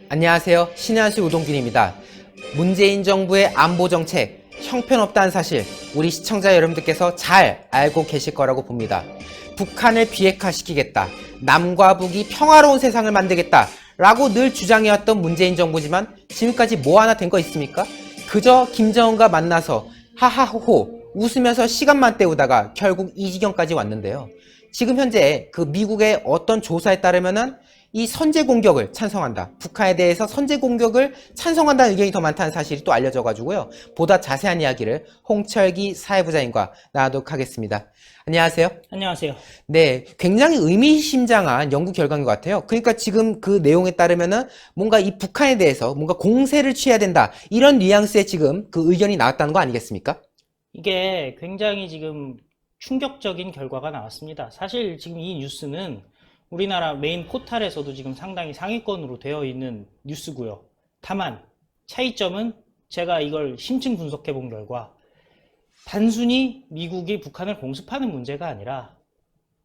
안녕하세요. 신한수 우동균입니다. 문재인 정부의 안보 정책 형편없다는 사실 우리 시청자 여러분들께서 잘 알고 계실 거라고 봅니다. 북한을 비핵화시키겠다, 남과 북이 평화로운 세상을 만들겠다 라고 늘 주장해왔던 문재인 정부지만 지금까지 뭐 하나 된 거 있습니까? 그저 김정은과 만나서 하하호호 웃으면서 시간만 때우다가 결국 이 지경까지 왔는데요. 지금 현재 그 미국의 어떤 조사에 따르면은 이 선제 공격을 찬성한다, 북한에 대해서 선제 공격을 찬성한다는 의견이 더 많다는 사실이 또 알려져 가지고요. 보다 자세한 이야기를 홍철기 사회부장님과 나누도록 하겠습니다. 안녕하세요. 안녕하세요. 네, 굉장히 의미심장한 연구 결과인 것 같아요. 그러니까 지금 그 내용에 따르면은 뭔가 이 북한에 대해서 뭔가 공세를 취해야 된다, 이런 뉘앙스의 지금 그 의견이 나왔다는 거 아니겠습니까? 이게 굉장히 지금 충격적인 결과가 나왔습니다. 사실 지금 이 뉴스는 우리나라 메인 포털에서도 지금 상당히 상위권으로 되어 있는 뉴스고요. 다만 차이점은 제가 이걸 심층 분석해 본 결과 단순히 미국이 북한을 공습하는 문제가 아니라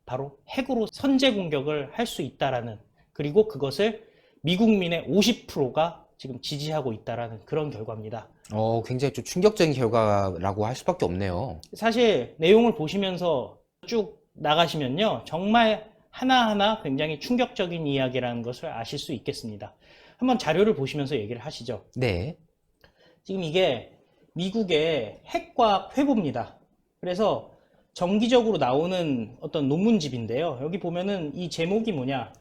바로 핵으로 선제 공격을 할 수 있다라는, 그리고 그것을 미국민의 50%가 지금 지지하고 있다라는 그런 결과입니다. 굉장히 좀 충격적인 결과라고 할 수밖에 없네요. 사실 내용을 보시면서 쭉 나가시면요, 정말 하나하나 굉장히 충격적인 이야기라는 것을 아실 수 있겠습니다. 한번 자료를 보시면서 얘기를 하시죠. 네. 지금 이게 미국의 핵과학 회보입니다. 그래서 정기적으로 나오는 어떤 논문집인데요. 여기 보면은 이 제목이 뭐냐,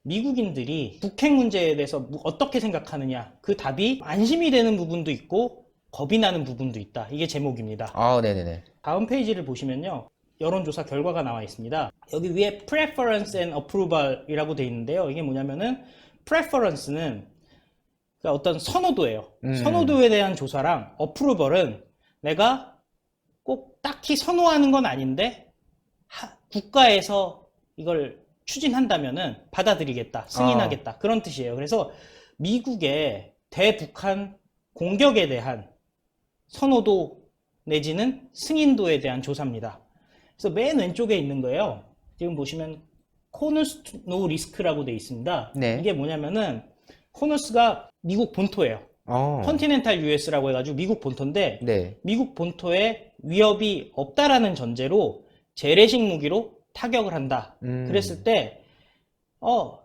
미국인들이 북핵 문제에 대해서 어떻게 생각하느냐, 그 답이 안심이 되는 부분도 있고 겁이 나는 부분도 있다, 이게 제목입니다. 네네네. 다음 페이지를 보시면요, 여론조사 결과가 나와 있습니다. 여기 위에 preference and approval 이라고 되어 있는데요. 이게 뭐냐면은 preference는 그러니까 어떤 선호도예요. 선호도에 대한 조사랑 approval은 내가 꼭 딱히 선호하는 건 아닌데 국가에서 이걸 추진한다면은 받아들이겠다, 승인하겠다, 그런 뜻이에요. 그래서 미국의 대북한 공격에 대한 선호도 내지는 승인도에 대한 조사입니다. 그래서 맨 왼쪽에 있는 거예요. 지금 보시면 코누스 노 리스크라고 되어 있습니다. 네. 이게 뭐냐면은 코누스가 미국 본토예요. 컨티넨탈 US라고 해가지고 미국 본토인데, 네. 미국 본토에 위협이 없다라는 전제로 재래식 무기로 타격을 한다. 그랬을 때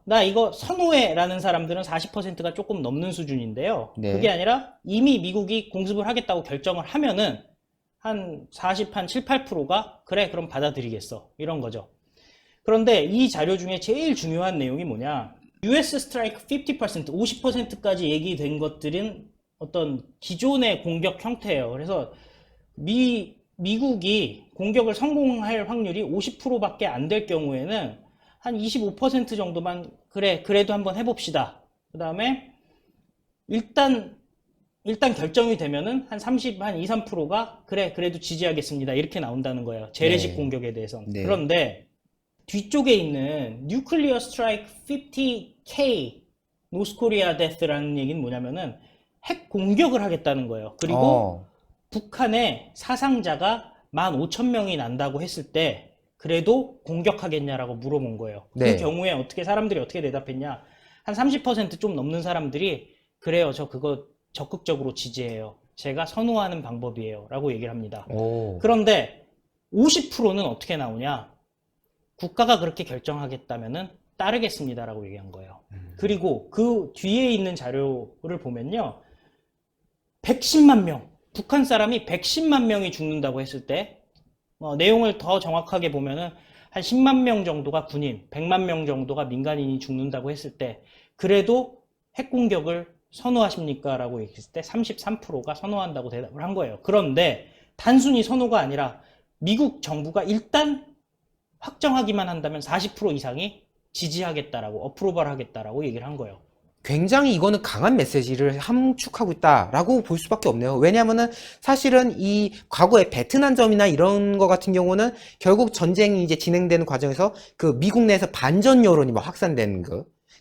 나 이거 선호해라는 사람들은 40%가 조금 넘는 수준인데요. 네. 그게 아니라 이미 미국이 공습을 하겠다고 결정을 하면은 한 7, 8%가 그래 그럼 받아들이겠어, 이런 거죠. 그런데 이 자료 중에 제일 중요한 내용이 뭐냐, US 스트라이크 50%, 50%까지 얘기된 것들은 어떤 기존의 공격 형태예요. 그래서 미국이 공격을 성공할 확률이 50%밖에 안 될 경우에는 한 25% 정도만 그래도 한번 해봅시다. 그 다음에 일단 결정이 되면은 한 2, 3%가 그래도 지지하겠습니다, 이렇게 나온다는 거예요. 재래식 공격에 대해서는. 네. 그런데 뒤쪽에 있는 Nuclear Strike 50K North Korea Death라는 얘기는 뭐냐면은 핵 공격을 하겠다는 거예요. 그리고 북한의 사상자가 15,000명이 난다고 했을 때 그래도 공격하겠냐라고 물어본 거예요. 네. 그 경우에 사람들이 어떻게 대답했냐, 한 30% 좀 넘는 사람들이 그래요, 저 그거 적극적으로 지지해요, 제가 선호하는 방법이에요 라고 얘기를 합니다. 그런데 50%는 어떻게 나오냐, 국가가 그렇게 결정하겠다면은 따르겠습니다 라고 얘기한 거예요. 그리고 그 뒤에 있는 자료를 보면요, 110만 명, 북한 사람이 110만 명이 죽는다고 했을 때, 내용을 더 정확하게 보면은 한 10만 명 정도가 군인, 100만 명 정도가 민간인이 죽는다고 했을 때 그래도 핵 공격을 선호하십니까? 라고 얘기했을 때 33%가 선호한다고 대답을 한 거예요. 그런데 단순히 선호가 아니라 미국 정부가 일단 확정하기만 한다면 40% 이상이 지지하겠다라고, 어프로벌 하겠다라고 얘기를 한 거예요. 굉장히 이거는 강한 메시지를 함축하고 있다라고 볼 수밖에 없네요. 왜냐하면은 사실은 이 과거에 베트남전이나 이런 거 같은 경우는 결국 전쟁이 이제 진행되는 과정에서 그 미국 내에서 반전 여론이 막 확산되는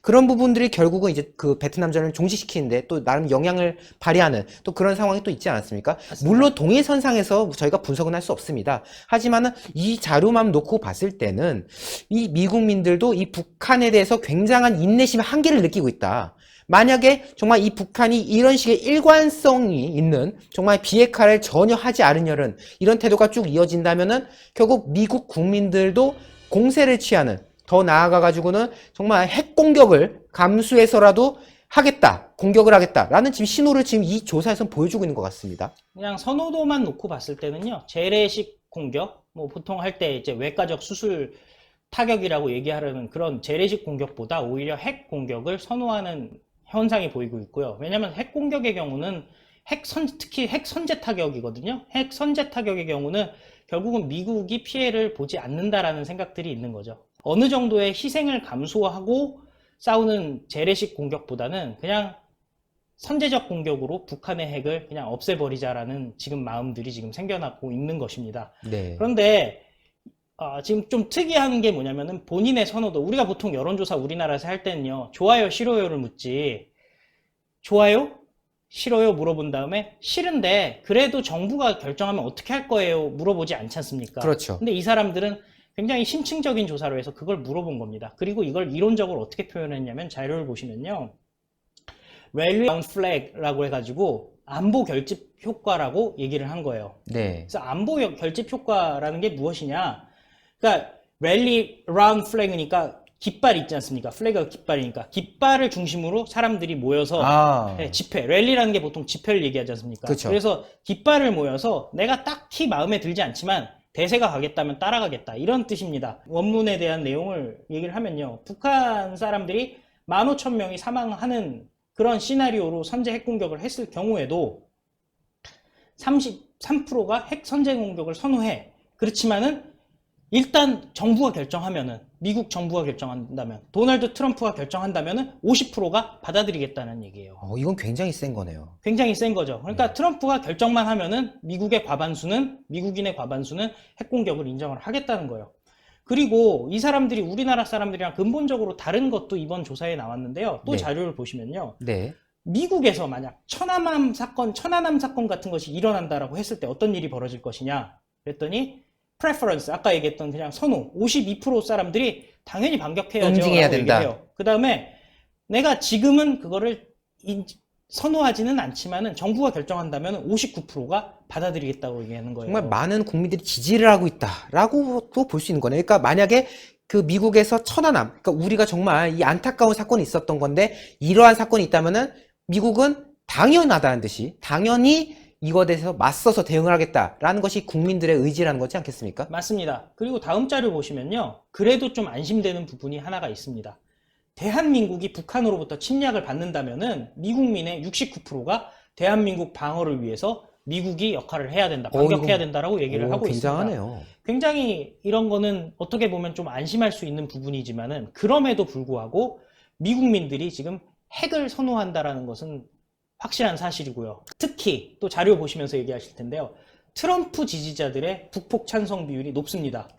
그런 부분들이 결국은 이제 그 베트남전을 종식시키는데 또 나름 영향을 발휘하는 또 그런 상황이 또 있지 않았습니까? 맞습니다. 물론 동일선상에서 저희가 분석은 할 수 없습니다. 하지만은 이 자료만 놓고 봤을 때는 이 미국민들도 이 북한에 대해서 굉장한 인내심의 한계를 느끼고 있다. 만약에 정말 이 북한이 이런 식의 일관성이 있는 정말 비핵화를 전혀 하지 않으려는 이런 태도가 쭉 이어진다면은 결국 미국 국민들도 공세를 취하는, 더 나아가 가지고는 정말 핵 공격을 감수해서라도 하겠다, 공격을 하겠다라는 지금 신호를 지금 이 조사에서 보여주고 있는 것 같습니다. 그냥 선호도만 놓고 봤을 때는요, 재래식 공격, 뭐 보통 할 때 이제 외과적 수술 타격이라고 얘기하려는 그런 재래식 공격보다 오히려 핵 공격을 선호하는 현상이 보이고 있고요. 왜냐하면 핵 공격의 경우는 특히 핵 선제 타격이거든요. 핵 선제 타격의 경우는 결국은 미국이 피해를 보지 않는다라는 생각들이 있는 거죠. 어느 정도의 희생을 감수하고 싸우는 재래식 공격보다는 그냥 선제적 공격으로 북한의 핵을 그냥 없애버리자라는 지금 마음들이 지금 생겨나고 있는 것입니다. 네. 그런데 지금 좀 특이한 게 뭐냐면은 본인의 선호도, 우리가 보통 여론조사 우리나라에서 할 때는요, 좋아요, 싫어요를 묻지, 좋아요? 싫어요? 물어본 다음에 싫은데 그래도 정부가 결정하면 어떻게 할 거예요? 물어보지 않지 않습니까? 그렇죠. 근데 이 사람들은 굉장히 심층적인 조사로 해서 그걸 물어본 겁니다. 그리고 이걸 이론적으로 어떻게 표현했냐면 자료를 보시면요, Rally on Flag라고 해가지고 안보 결집 효과라고 얘기를 한 거예요. 네. 그래서 안보 결집 효과라는 게 무엇이냐? 그러니까 Rally around Flag이니까 깃발 있지 않습니까? 플래그가 깃발이니까 깃발을 중심으로 사람들이 모여서 네, 집회, 랠리라는 게 보통 집회를 얘기하지 않습니까? 그쵸. 그래서 깃발을 모여서 내가 딱히 마음에 들지 않지만 대세가 가겠다면 따라가겠다, 이런 뜻입니다. 원문에 대한 내용을 얘기를 하면요, 북한 사람들이 15,000명이 사망하는 그런 시나리오로 선제 핵 공격을 했을 경우에도 33%가 핵 선제 공격을 선호해. 그렇지만은 일단 정부가 결정하면은, 미국 정부가 결정한다면, 도널드 트럼프가 결정한다면은 50%가 받아들이겠다는 얘기예요. 이건 굉장히 센 거네요. 굉장히 센 거죠. 그러니까 트럼프가 결정만 하면은 미국인의 과반수는 핵 공격을 인정을 하겠다는 거예요. 그리고 이 사람들이 우리나라 사람들이랑 근본적으로 다른 것도 이번 조사에 나왔는데요. 또 네. 자료를 보시면요, 네. 미국에서 만약 천안함 사건 같은 것이 일어난다라고 했을 때 어떤 일이 벌어질 것이냐 그랬더니, preference, 아까 얘기했던 그냥 선호, 52% 사람들이 당연히 반격해야죠. 응징해야 된다. 그 다음에 내가 지금은 그거를 선호하지는 않지만은 정부가 결정한다면 59%가 받아들이겠다고 얘기하는 거예요. 정말 많은 국민들이 지지를 하고 있다라고 또 볼 수 있는 거네요. 그러니까 만약에 그 미국에서 천안함, 그러니까 우리가 정말 이 안타까운 사건이 있었던 건데 이러한 사건이 있다면은 미국은 당연하다는 듯이 당연히 이거에 대해서 맞서서 대응을 하겠다라는 것이 국민들의 의지라는 거지 않겠습니까? 맞습니다. 그리고 다음 자료 보시면요, 그래도 좀 안심되는 부분이 하나가 있습니다. 대한민국이 북한으로부터 침략을 받는다면은 미국민의 69%가 대한민국 방어를 위해서 미국이 역할을 해야 된다, 반격해야 된다라고 얘기를 하고 굉장하네요. 있습니다. 굉장히 이런 거는 어떻게 보면 좀 안심할 수 있는 부분이지만은, 그럼에도 불구하고 미국민들이 지금 핵을 선호한다라는 것은 확실한 사실이고요. 특히 또 자료 보시면서 얘기하실 텐데요, 트럼프 지지자들의 북폭 찬성 비율이 높습니다.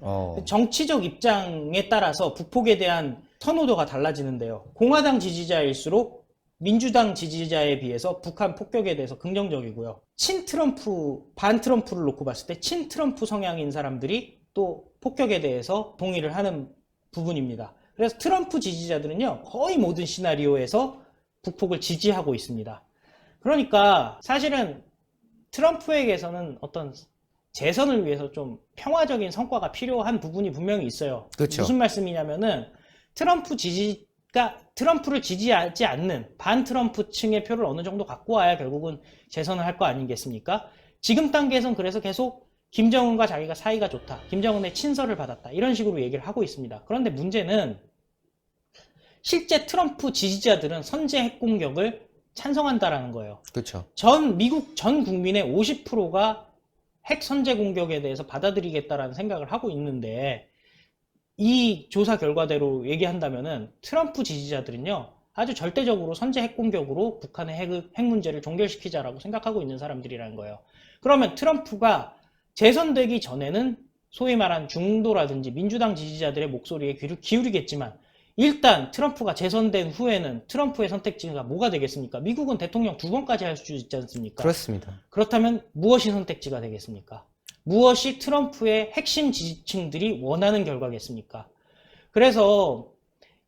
정치적 입장에 따라서 북폭에 대한 선호도가 달라지는데요, 공화당 지지자일수록 민주당 지지자에 비해서 북한 폭격에 대해서 긍정적이고요, 반 트럼프를 놓고 봤을 때 친트럼프 성향인 사람들이 또 폭격에 대해서 동의를 하는 부분입니다. 그래서 트럼프 지지자들은요, 거의 모든 시나리오에서 북폭을 지지하고 있습니다. 그러니까 사실은 트럼프에게서는 어떤 재선을 위해서 좀 평화적인 성과가 필요한 부분이 분명히 있어요. 그렇죠. 무슨 말씀이냐면은, 트럼프를 지지하지 않는 반 트럼프 층의 표를 어느 정도 갖고 와야 결국은 재선을 할 거 아니겠습니까? 지금 단계에선 그래서 계속 김정은과 자기가 사이가 좋다, 김정은의 친서를 받았다, 이런 식으로 얘기를 하고 있습니다. 그런데 문제는 실제 트럼프 지지자들은 선제 핵 공격을 찬성한다라는 거예요. 그렇죠. 미국 전 국민의 50%가 핵 선제 공격에 대해서 받아들이겠다라는 생각을 하고 있는데, 이 조사 결과대로 얘기한다면은 트럼프 지지자들은요, 아주 절대적으로 선제 핵 공격으로 북한의 핵 문제를 종결시키자라고 생각하고 있는 사람들이라는 거예요. 그러면 트럼프가 재선되기 전에는 소위 말한 중도라든지 민주당 지지자들의 목소리에 귀를 기울이겠지만, 일단 트럼프가 재선된 후에는 트럼프의 선택지가 뭐가 되겠습니까? 미국은 대통령 2번까지 할 수 있지 않습니까? 그렇습니다. 그렇다면 무엇이 선택지가 되겠습니까? 무엇이 트럼프의 핵심 지지층들이 원하는 결과겠습니까? 그래서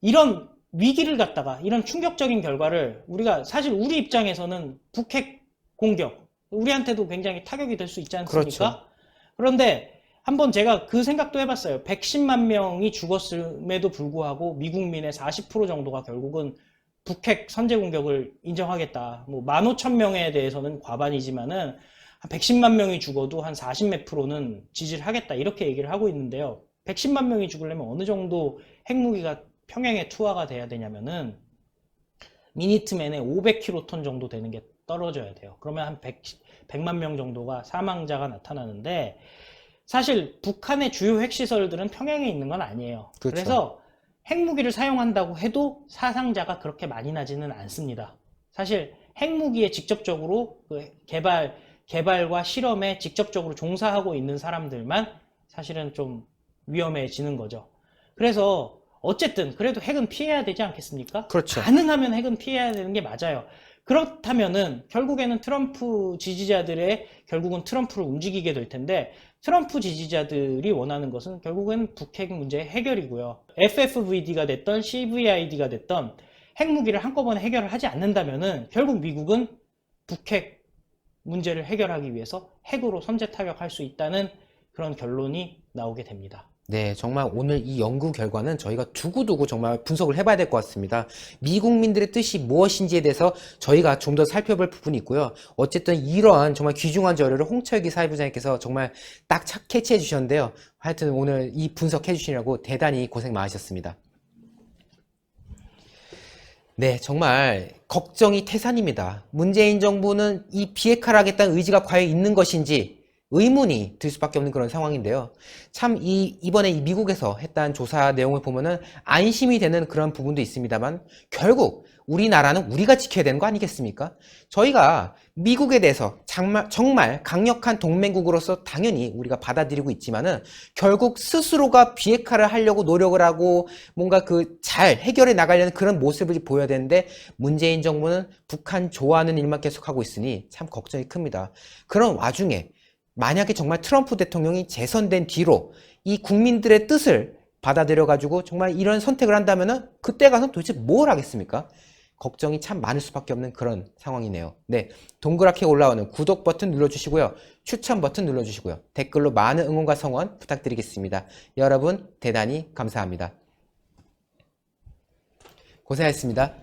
이런 위기를 갖다가 이런 충격적인 결과를 우리가 사실 우리 입장에서는 북핵 공격 우리한테도 굉장히 타격이 될 수 있지 않습니까? 그렇죠. 그런데 한번 제가 그 생각도 해봤어요. 110만 명이 죽었음에도 불구하고 미국민의 40% 정도가 결국은 북핵 선제 공격을 인정하겠다. 뭐 15,000명에 대해서는 과반이지만은 한 110만 명이 죽어도 한 40몇 프로는 지지를 하겠다. 이렇게 얘기를 하고 있는데요. 110만 명이 죽으려면 어느 정도 핵무기가 평양에 투하가 돼야 되냐면은 미니트맨에 500킬로톤 정도 되는 게 떨어져야 돼요. 그러면 한 100만 명 정도가 사망자가 나타나는데 사실 북한의 주요 핵시설들은 평양에 있는 건 아니에요. 그렇죠. 그래서 핵무기를 사용한다고 해도 사상자가 그렇게 많이 나지는 않습니다. 사실 핵무기에 직접적으로 그 개발과 실험에 직접적으로 종사하고 있는 사람들만 사실은 좀 위험해지는 거죠. 그래서 어쨌든 그래도 핵은 피해야 되지 않겠습니까? 그렇죠. 가능하면 핵은 피해야 되는 게 맞아요. 그렇다면은 결국에는 트럼프 지지자들의 결국은 트럼프를 움직이게 될 텐데 트럼프 지지자들이 원하는 것은 결국은 북핵 문제의 해결이고요. FFVD가 됐던 CVID가 됐던 핵무기를 한꺼번에 해결을 하지 않는다면은 결국 미국은 북핵 문제를 해결하기 위해서 핵으로 선제 타격할 수 있다는 그런 결론이 나오게 됩니다. 네, 정말 오늘 이 연구 결과는 저희가 두고두고 정말 분석을 해봐야 될 것 같습니다. 미국민들의 뜻이 무엇인지에 대해서 저희가 좀 더 살펴볼 부분이 있고요. 어쨌든 이러한 정말 귀중한 자료를 홍철기 사회부장님께서 정말 딱 캐치해 주셨는데요. 하여튼 오늘 이 분석해 주시느라고 대단히 고생 많으셨습니다. 네, 정말 걱정이 태산입니다. 문재인 정부는 이 비핵화를 하겠다는 의지가 과연 있는 것인지 의문이 들 수밖에 없는 그런 상황인데요. 참 이번에 이 미국에서 했던 조사 내용을 보면은 안심이 되는 그런 부분도 있습니다만 결국 우리나라는 우리가 지켜야 되는 거 아니겠습니까? 저희가 미국에 대해서 정말 강력한 동맹국으로서 당연히 우리가 받아들이고 있지만은 결국 스스로가 비핵화를 하려고 노력을 하고 뭔가 잘 해결해 나가려는 그런 모습을 보여야 되는데 문재인 정부는 북한 좋아하는 일만 계속하고 있으니 참 걱정이 큽니다. 그런 와중에 만약에 정말 트럼프 대통령이 재선된 뒤로 이 국민들의 뜻을 받아들여 가지고 정말 이런 선택을 한다면은 그때 가서 도대체 뭘 하겠습니까? 걱정이 참 많을 수밖에 없는 그런 상황이네요. 네, 동그랗게 올라오는 구독 버튼 눌러주시고요. 추천 버튼 눌러주시고요. 댓글로 많은 응원과 성원 부탁드리겠습니다. 여러분 대단히 감사합니다. 고생하셨습니다.